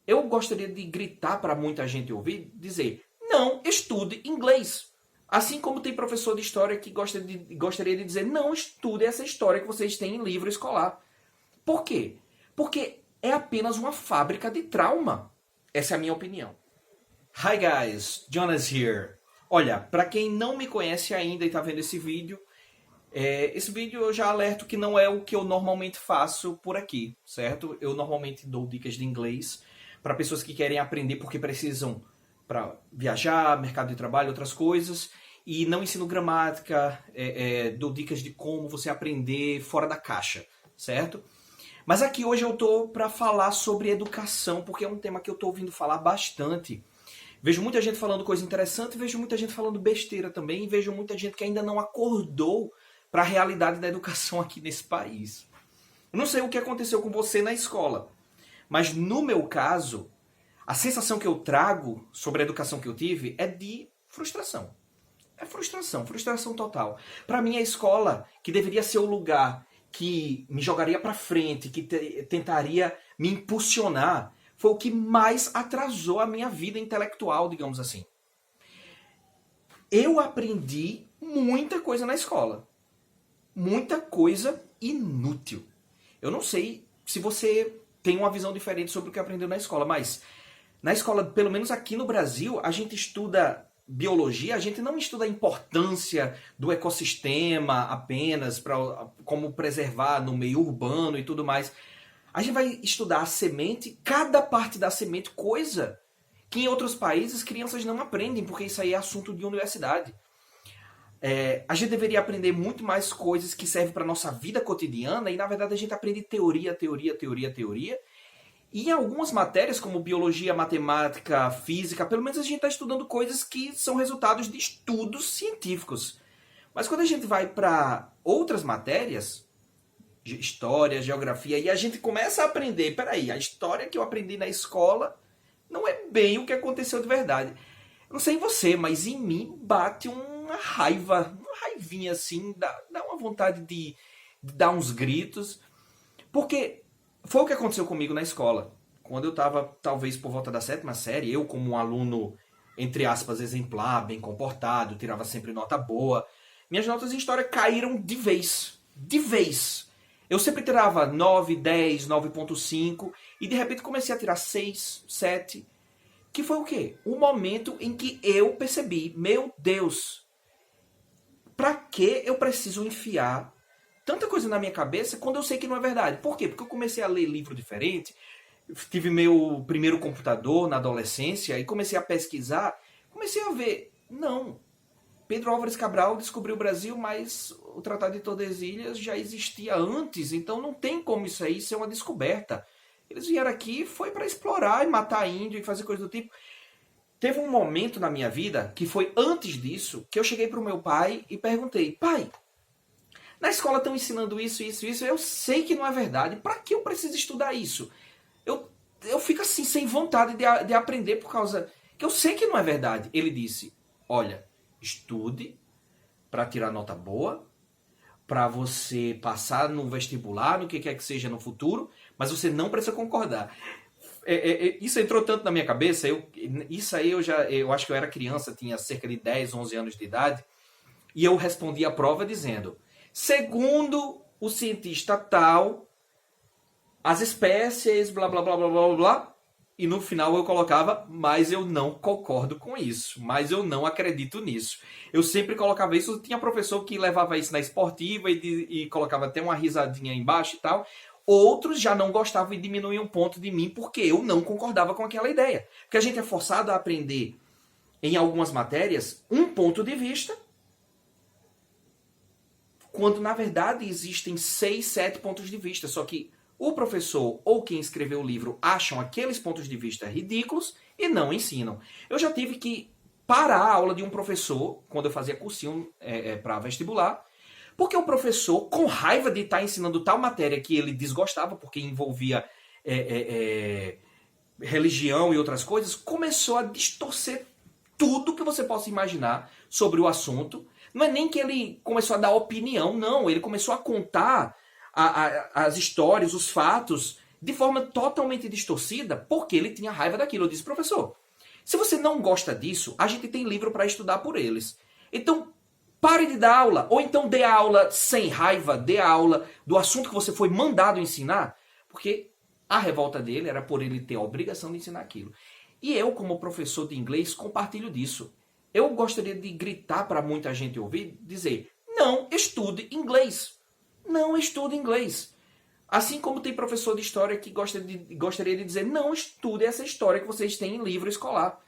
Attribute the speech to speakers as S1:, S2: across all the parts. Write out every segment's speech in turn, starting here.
S1: eu gostaria de gritar para muita gente ouvir, dizer, não estude inglês. Assim como tem professor de história que gostaria de dizer, não estude essa história que vocês têm em livro escolar. Por quê? Porque é apenas uma fábrica de trauma. Essa é a minha opinião. Hi guys, Jonas here. Olha, para quem não me conhece ainda e está vendo esse vídeo eu já alerto que não é o que eu normalmente faço por aqui, certo? Eu normalmente dou dicas de inglês para pessoas que querem aprender porque precisam para viajar, mercado de trabalho, outras coisas. E não ensino gramática, dou dicas de como você aprender fora da caixa, certo? Mas aqui hoje eu tô para falar sobre educação, porque é um tema que eu tô ouvindo falar bastante. Vejo muita gente falando coisa interessante, vejo muita gente falando besteira também, e vejo muita gente que ainda não acordou para a realidade da educação aqui nesse país. Eu não sei o que aconteceu com você na escola, mas no meu caso, a sensação que eu trago sobre a educação que eu tive é de frustração. É frustração, frustração total. Para mim, a escola, que deveria ser o lugar que me jogaria para frente, que tentaria me impulsionar, foi o que mais atrasou a minha vida intelectual, digamos assim. Eu aprendi muita coisa na escola. Muita coisa inútil. Eu não sei se você tem uma visão diferente sobre o que aprendeu na escola, mas na escola, pelo menos aqui no Brasil, a gente estuda biologia, a gente não estuda a importância do ecossistema apenas, como preservar no meio urbano e tudo mais. A gente vai estudar a semente, cada parte da semente, coisa que em outros países crianças não aprendem, porque isso aí é assunto de universidade. A gente deveria aprender muito mais coisas que servem para a nossa vida cotidiana e, na verdade, a gente aprende teoria, teoria, teoria, teoria. E em algumas matérias, como biologia, matemática, física, pelo menos a gente está estudando coisas que são resultados de estudos científicos. Mas quando a gente vai para outras matérias, história, geografia, e a gente começa a aprender, peraí, a história que eu aprendi na escola não é bem o que aconteceu de verdade. Eu não sei em você, mas em mim bate uma raiva, uma raivinha assim, dá uma vontade de dar uns gritos, porque foi o que aconteceu comigo na escola. Quando eu estava, talvez por volta da sétima série, eu como um aluno, entre aspas, exemplar, bem comportado, tirava sempre nota boa, minhas notas em história caíram de vez. De vez. Eu sempre tirava 9, 10, 9,5 e de repente comecei a tirar 6, 7. Que foi o quê? O momento em que eu percebi, meu Deus, pra que eu preciso enfiar tanta coisa na minha cabeça quando eu sei que não é verdade? Por quê? Porque eu comecei a ler livro diferente, tive meu primeiro computador na adolescência e comecei a pesquisar, comecei a ver, não, Pedro Álvares Cabral descobriu o Brasil, mas o Tratado de Tordesilhas já existia antes, então não tem como isso aí ser uma descoberta. Eles vieram aqui, foi para explorar e matar índio e fazer coisa do tipo. Teve um momento na minha vida, que foi antes disso, que eu cheguei pro meu pai e perguntei, pai, na escola estão ensinando isso, isso, isso, eu sei que não é verdade, para que eu preciso estudar isso? Eu, eu fico assim, sem vontade de aprender por causa que eu sei que não é verdade. Ele disse, olha, estude para tirar nota boa, para você passar no vestibular, no que quer que seja no futuro, mas você não precisa concordar. Isso entrou tanto na minha cabeça, isso aí eu acho que eu era criança, tinha cerca de 10, 11 anos de idade, e eu respondi a prova dizendo, segundo o cientista tal, as espécies, blá blá blá blá blá blá, e no final eu colocava, mas eu não concordo com isso, mas eu não acredito nisso. Eu sempre colocava isso, tinha professor que levava isso na esportiva e colocava até uma risadinha embaixo e tal. Outros já não gostavam e diminuíam um ponto de mim porque eu não concordava com aquela ideia. Porque a gente é forçado a aprender em algumas matérias um ponto de vista, quando na verdade existem 6, 7 pontos de vista, só que o professor ou quem escreveu o livro acham aqueles pontos de vista ridículos e não ensinam. Eu já tive que parar a aula de um professor, quando eu fazia cursinho para vestibular, porque o professor, com raiva de estar ensinando tal matéria que ele desgostava, porque envolvia religião e outras coisas, começou a distorcer tudo que você possa imaginar sobre o assunto. Não é nem que ele começou a dar opinião, não. Ele começou a contar as histórias, os fatos de forma totalmente distorcida, porque ele tinha raiva daquilo. Eu disse, professor, se você não gosta disso, a gente tem livro para estudar por eles. Então, pare de dar aula, ou então dê aula sem raiva, dê aula do assunto que você foi mandado ensinar, porque a revolta dele era por ele ter a obrigação de ensinar aquilo. E eu, como professor de inglês, compartilho disso. Eu gostaria de gritar para muita gente ouvir, dizer, não estude inglês. Não estude inglês. Assim como tem professor de história que gostaria de dizer, não estude essa história que vocês têm em livro escolar.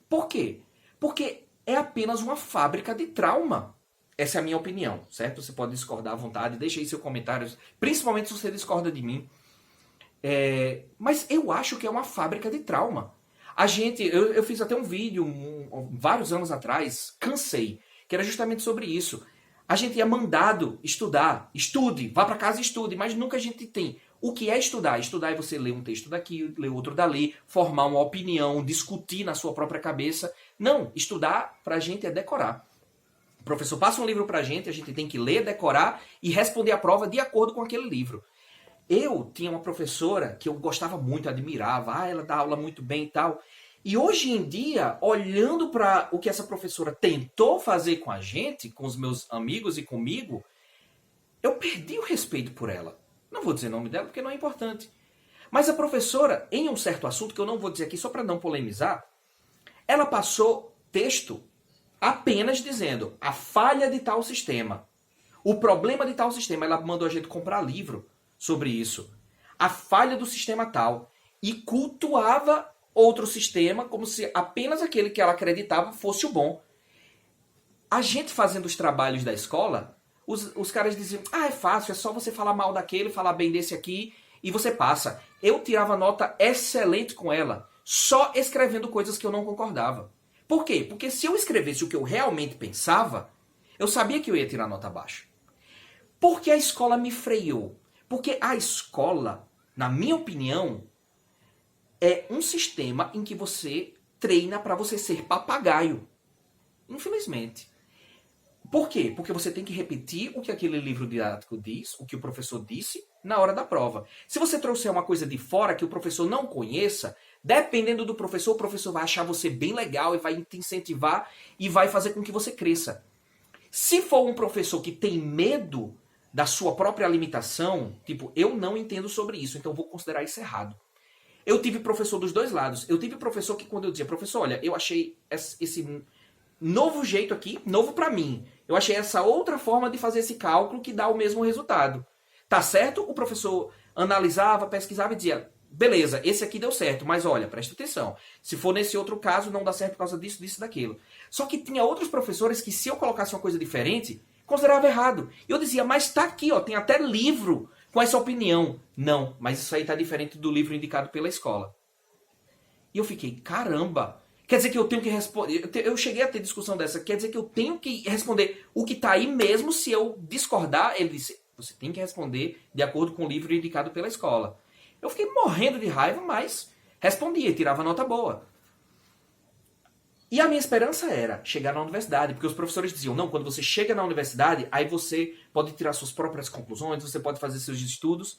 S1: Por quê? Porque é apenas uma fábrica de trauma. Essa é a minha opinião, certo? Você pode discordar à vontade, deixa aí seus comentários, principalmente se você discorda de mim. Mas eu acho que é uma fábrica de trauma. Eu fiz até um vídeo vários anos atrás, cansei, que era justamente sobre isso. A gente é mandado estudar, estude, vá para casa e estude, mas nunca a gente tem. O que é estudar? Estudar é você ler um texto daqui, ler outro dali, formar uma opinião, discutir na sua própria cabeça. Não, estudar pra gente é decorar. O professor passa um livro pra gente, a gente tem que ler, decorar e responder a prova de acordo com aquele livro. Eu tinha uma professora que eu gostava muito, admirava, ela dá aula muito bem e tal. E hoje em dia, olhando para o que essa professora tentou fazer com a gente, com os meus amigos e comigo, eu perdi o respeito por ela. Não vou dizer o nome dela porque não é importante. Mas a professora, em um certo assunto, que eu não vou dizer aqui só para não polemizar, ela passou texto apenas dizendo a falha de tal sistema, o problema de tal sistema. Ela mandou a gente comprar livro sobre isso. A falha do sistema tal. E cultuava outro sistema como se apenas aquele que ela acreditava fosse o bom. A gente fazendo os trabalhos da escola, os caras diziam, é fácil, é só você falar mal daquele, falar bem desse aqui e você passa. Eu tirava nota excelente com ela, só escrevendo coisas que eu não concordava. Por quê? Porque se eu escrevesse o que eu realmente pensava, eu sabia que eu ia tirar nota baixa. Porque a escola me freou. Porque a escola, na minha opinião, é um sistema em que você treina para você ser papagaio. Infelizmente. Por quê? Porque você tem que repetir o que aquele livro didático diz, o que o professor disse, na hora da prova. Se você trouxer uma coisa de fora que o professor não conheça, dependendo do professor, o professor vai achar você bem legal e vai te incentivar e vai fazer com que você cresça. Se for um professor que tem medo da sua própria limitação, tipo, eu não entendo sobre isso, então eu vou considerar isso errado. Eu tive professor dos dois lados. Eu tive professor que quando eu dizia, professor, olha, eu achei esse novo jeito aqui, novo pra mim. Eu achei essa outra forma de fazer esse cálculo que dá o mesmo resultado. Tá certo? O professor analisava, pesquisava e dizia, beleza, esse aqui deu certo, mas olha, presta atenção. Se for nesse outro caso, não dá certo por causa disso, disso, daquilo. Só que tinha outros professores que se eu colocasse uma coisa diferente, considerava errado. E eu dizia, mas tá aqui, ó, tem até livro com essa opinião. Não, mas isso aí tá diferente do livro indicado pela escola. E eu fiquei, caramba, quer dizer que eu tenho que responder. Eu cheguei a ter discussão dessa, quer dizer que eu tenho que responder o que tá aí mesmo se eu discordar. Ele disse, você tem que responder de acordo com o livro indicado pela escola. Eu fiquei morrendo de raiva, mas respondia, tirava nota boa. E a minha esperança era chegar na universidade, porque os professores diziam, não, quando você chega na universidade, aí você pode tirar suas próprias conclusões, você pode fazer seus estudos.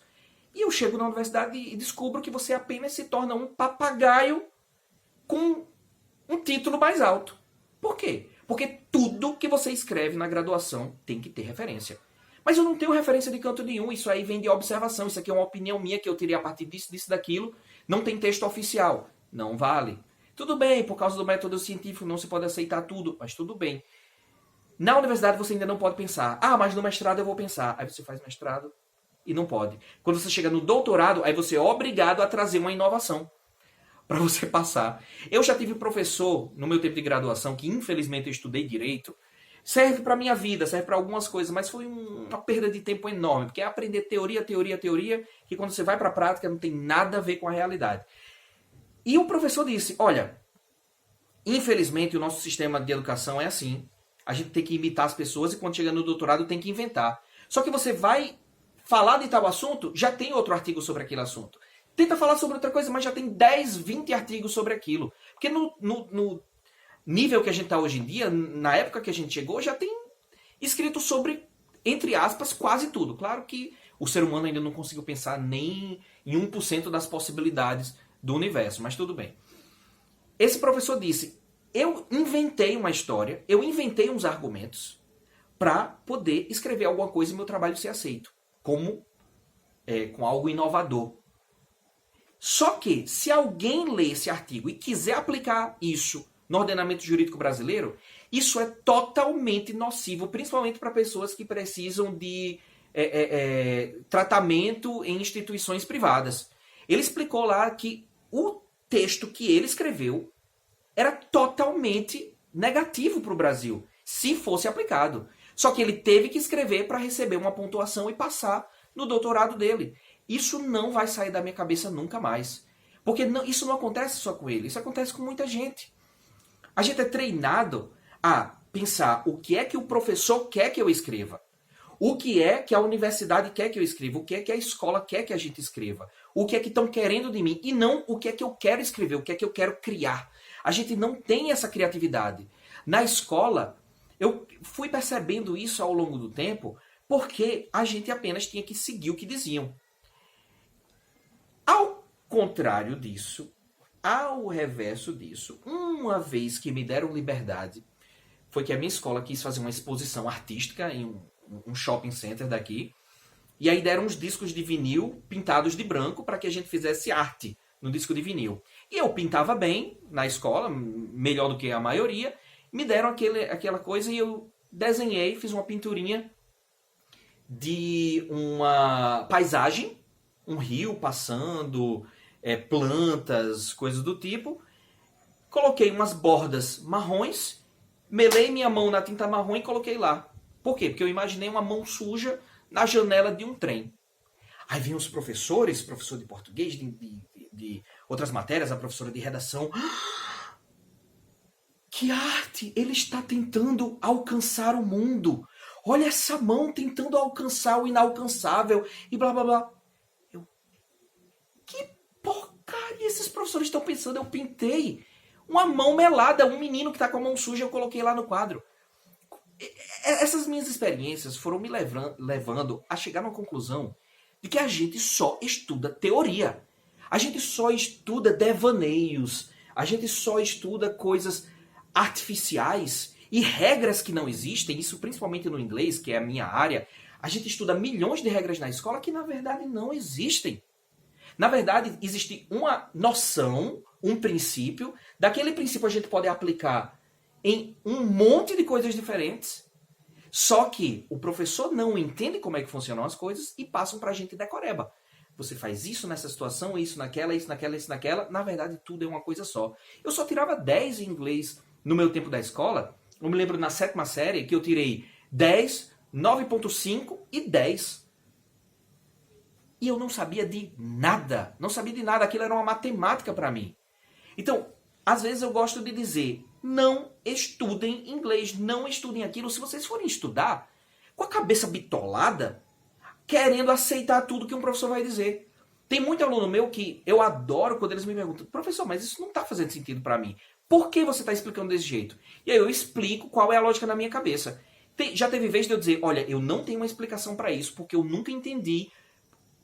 S1: E eu chego na universidade e descubro que você apenas se torna um papagaio com um título mais alto. Por quê? Porque tudo que você escreve na graduação tem que ter referência. Mas eu não tenho referência de canto nenhum, isso aí vem de observação, isso aqui é uma opinião minha que eu tirei a partir disso, disso, daquilo. Não tem texto oficial. Não vale. Tudo bem, por causa do método científico não se pode aceitar tudo, mas tudo bem. Na universidade você ainda não pode pensar. Mas no mestrado eu vou pensar. Aí você faz mestrado e não pode. Quando você chega no doutorado, aí você é obrigado a trazer uma inovação para você passar. Eu já tive professor no meu tempo de graduação, que infelizmente eu estudei direito, serve para minha vida, serve para algumas coisas, mas foi uma perda de tempo enorme, porque é aprender teoria, que quando você vai para a prática não tem nada a ver com a realidade. E o professor disse, olha, infelizmente o nosso sistema de educação é assim. A gente tem que imitar as pessoas e quando chega no doutorado tem que inventar. Só que você vai falar de tal assunto, já tem outro artigo sobre aquele assunto. Tenta falar sobre outra coisa, mas já tem 10, 20 artigos sobre aquilo. Porque no nível que a gente está hoje em dia, na época que a gente chegou, já tem escrito sobre, entre aspas, quase tudo. Claro que O ser humano ainda não conseguiu pensar nem em 1% das possibilidades do universo, mas tudo bem. Esse professor disse, eu inventei uma história, eu inventei uns argumentos para poder escrever alguma coisa e meu trabalho ser aceito, como com algo inovador. Só que, se alguém ler esse artigo e quiser aplicar isso no ordenamento jurídico brasileiro, isso é totalmente nocivo, principalmente para pessoas que precisam de tratamento em instituições privadas. Ele explicou lá que o texto que ele escreveu era totalmente negativo para o Brasil, se fosse aplicado. Só que ele teve que escrever para receber uma pontuação e passar no doutorado dele. Isso não vai sair da minha cabeça nunca mais. Porque isso não acontece só com ele, isso acontece com muita gente. A gente é treinado a pensar o que é que o professor quer que eu escreva. O que é que a universidade quer que eu escreva. O que é que a escola quer que a gente escreva. O que é que estão querendo de mim. E não o que é que eu quero escrever, o que é que eu quero criar. A gente não tem essa criatividade. Na escola, eu fui percebendo isso ao longo do tempo, porque a gente apenas tinha que seguir o que diziam. Ao contrário disso, ao reverso disso, uma vez que me deram liberdade, foi que a minha escola quis fazer uma exposição artística em um shopping center daqui, e aí deram uns discos de vinil pintados de branco para que a gente fizesse arte no disco de vinil. E eu pintava bem na escola, melhor do que a maioria, me deram aquela coisa e eu desenhei, fiz uma pinturinha de uma paisagem, um rio passando, plantas, coisas do tipo. Coloquei umas bordas marrons, melei minha mão na tinta marrom e coloquei lá. Por quê? Porque eu imaginei uma mão suja na janela de um trem. Aí vinham os professores, professor de português, de outras matérias, a professora de redação. Que arte! Ele está tentando alcançar o mundo. Olha essa mão tentando alcançar o inalcançável e blá blá blá. Que porcaria esses professores estão pensando? Eu pintei uma mão melada, um menino que está com a mão suja, eu coloquei lá no quadro. Essas minhas experiências foram me levando a chegar numa conclusão de que a gente só estuda teoria. A gente só estuda devaneios. A gente só estuda coisas artificiais e regras que não existem, isso principalmente no inglês, que é a minha área. A gente estuda milhões de regras na escola que na verdade não existem. Na verdade, existe uma noção, um princípio. Daquele princípio a gente pode aplicar em um monte de coisas diferentes. Só que o professor não entende como é que funcionam as coisas e passam pra gente decoreba. Você faz isso nessa situação, isso naquela, isso naquela, isso naquela. Na verdade, tudo é uma coisa só. Eu só tirava 10 em inglês no meu tempo da escola. Eu me lembro na 7ª série que eu tirei 10, 9.5 e 10. E eu não sabia de nada. Não sabia de nada. Aquilo era uma matemática para mim. Então, às vezes eu gosto de dizer, não estudem inglês, não estudem aquilo. Se vocês forem estudar com a cabeça bitolada, querendo aceitar tudo que um professor vai dizer. Tem muito aluno meu que eu adoro quando eles me perguntam, professor, mas isso não está fazendo sentido para mim. Por que você está explicando desse jeito? E aí eu explico qual é a lógica na minha cabeça. Já teve vez de eu dizer, olha, eu não tenho uma explicação para isso, porque eu nunca entendi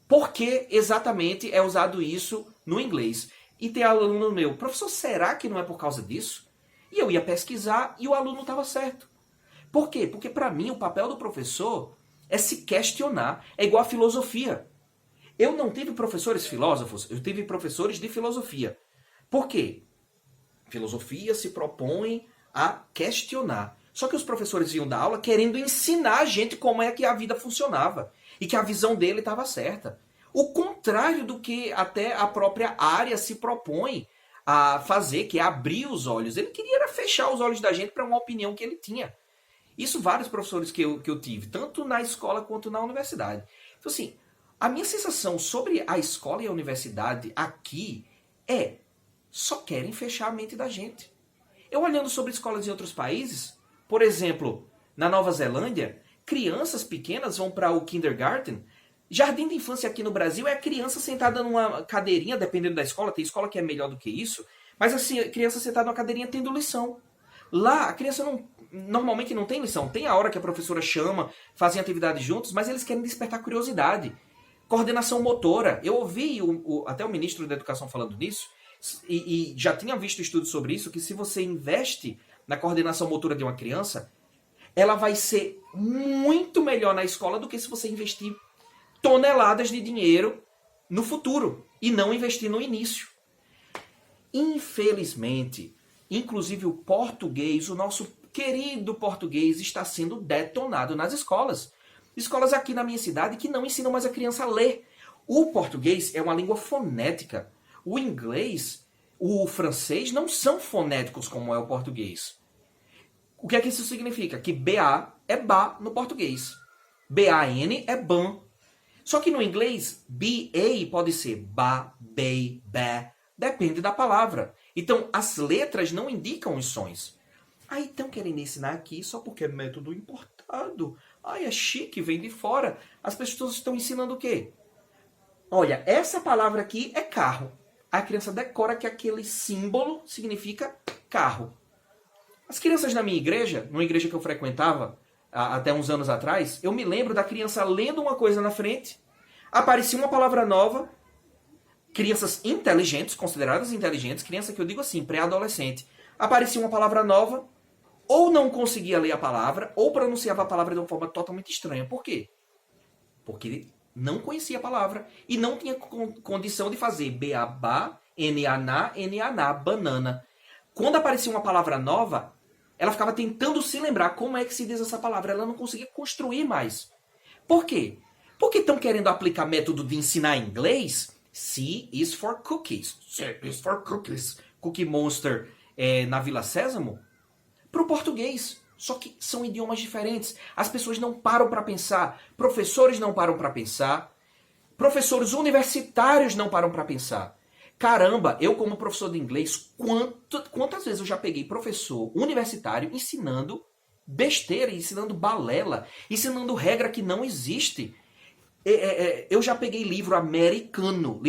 S1: por que exatamente é usado isso no inglês. E tem aluno meu, professor, será que não é por causa disso? E eu ia pesquisar e o aluno estava certo. Por quê? Porque para mim o papel do professor é se questionar. É igual a filosofia. Eu não tive professores filósofos, eu tive professores de filosofia. Por quê? Filosofia se propõe a questionar. Só que os professores iam dar aula querendo ensinar a gente como é que a vida funcionava. E que a visão dele estava certa. O contrário do que até a própria área se propõe a fazer, que é abrir os olhos. Ele queria era fechar os olhos da gente para uma opinião que ele tinha. Isso vários professores que eu tive, tanto na escola quanto na universidade. Então assim, a minha sensação sobre a escola e a universidade aqui é, só querem fechar a mente da gente. Eu olhando sobre escolas em outros países, por exemplo, na Nova Zelândia, crianças pequenas vão para o kindergarten. Jardim de infância aqui no Brasil é a criança sentada numa cadeirinha, dependendo da escola, tem escola que é melhor do que isso, mas assim, a criança sentada numa cadeirinha tendo lição. Lá, a criança normalmente não tem lição. Tem a hora que a professora chama, fazem atividades juntos, mas eles querem despertar curiosidade. Coordenação motora. Eu ouvi até o ministro da Educação falando nisso, e já tinha visto estudos sobre isso, que se você investe na coordenação motora de uma criança, ela vai ser muito melhor na escola do que se você investir toneladas de dinheiro no futuro e não investir no início. Infelizmente, inclusive o português, o nosso querido português, está sendo detonado nas escolas. Escolas aqui na minha cidade que não ensinam mais a criança a ler. O português é uma língua fonética. O inglês, o francês não são fonéticos como é o português. O que é que isso significa? Que BA é ba no português. BAN é ban. Só que no inglês, BA pode ser ba, bei, bé. Depende da palavra. Então, as letras não indicam os sons. Aí estão querendo ensinar aqui só porque é método importado. Ai, é chique, vem de fora. As pessoas estão ensinando o quê? Olha, essa palavra aqui é carro. A criança decora que aquele símbolo significa carro. As crianças na minha igreja, numa igreja que eu frequentava até uns anos atrás, eu me lembro da criança lendo uma coisa na frente, aparecia uma palavra nova, crianças inteligentes, consideradas inteligentes, criança que eu digo assim, pré-adolescente, aparecia uma palavra nova, ou não conseguia ler a palavra, ou pronunciava a palavra de uma forma totalmente estranha. Por quê? Porque não conhecia a palavra e não tinha condição de fazer beabá, enaná, enaná, banana. Quando aparecia uma palavra nova, ela ficava tentando se lembrar como é que se diz essa palavra. Ela não conseguia construir mais. Por quê? Porque estão querendo aplicar método de ensinar inglês? C is for cookies. C is for cookies. Cookie Monster na Vila Sésamo. Para o português. Só que são idiomas diferentes. As pessoas não param para pensar. Professores não param para pensar. Professores universitários não param para pensar. Caramba, eu como professor de inglês, quantas vezes eu já peguei professor universitário ensinando besteira, ensinando balela, ensinando regra que não existe. Eu já peguei livro americano,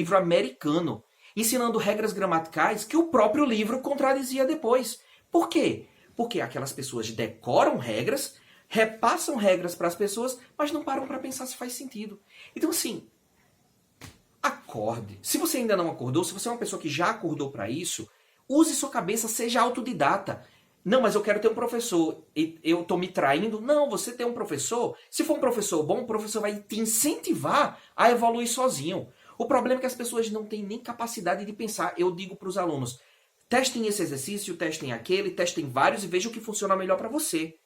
S1: ensinando regras gramaticais que o próprio livro contradizia depois. Por quê? Porque aquelas pessoas decoram regras, repassam regras para as pessoas, mas não param para pensar se faz sentido. Então, assim, acorde. Se você ainda não acordou, se você é uma pessoa que já acordou para isso, use sua cabeça, seja autodidata. Não, mas eu quero ter um professor, eu estou me traindo. Não, você tem um professor, se for um professor bom, o professor vai te incentivar a evoluir sozinho. O problema é que as pessoas não têm nem capacidade de pensar. Eu digo para os alunos, testem esse exercício, testem aquele, testem vários e vejam o que funciona melhor para você.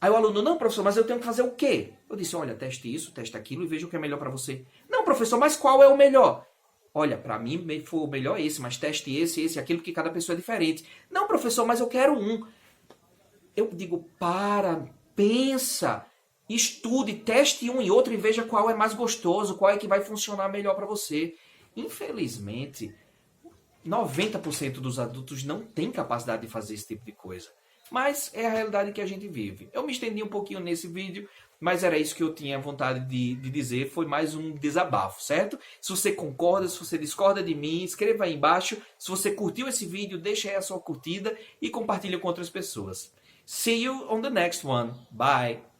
S1: Aí o aluno, não, professor, mas eu tenho que fazer o quê? Eu disse, olha, teste isso, teste aquilo e veja o que é melhor para você. Não, professor, mas qual é o melhor? Olha, para mim foi o melhor esse, mas teste esse, aquilo, que cada pessoa é diferente. Não, professor, mas eu quero um. Eu digo, pensa, estude, teste um e outro e veja qual é mais gostoso, qual é que vai funcionar melhor para você. Infelizmente, 90% dos adultos não têm capacidade de fazer esse tipo de coisa. Mas é a realidade que a gente vive. Eu me estendi um pouquinho nesse vídeo, mas era isso que eu tinha vontade de dizer. Foi mais um desabafo, certo? Se você concorda, se você discorda de mim, escreva aí embaixo. Se você curtiu esse vídeo, deixa aí a sua curtida e compartilha com outras pessoas. See you on the next one. Bye!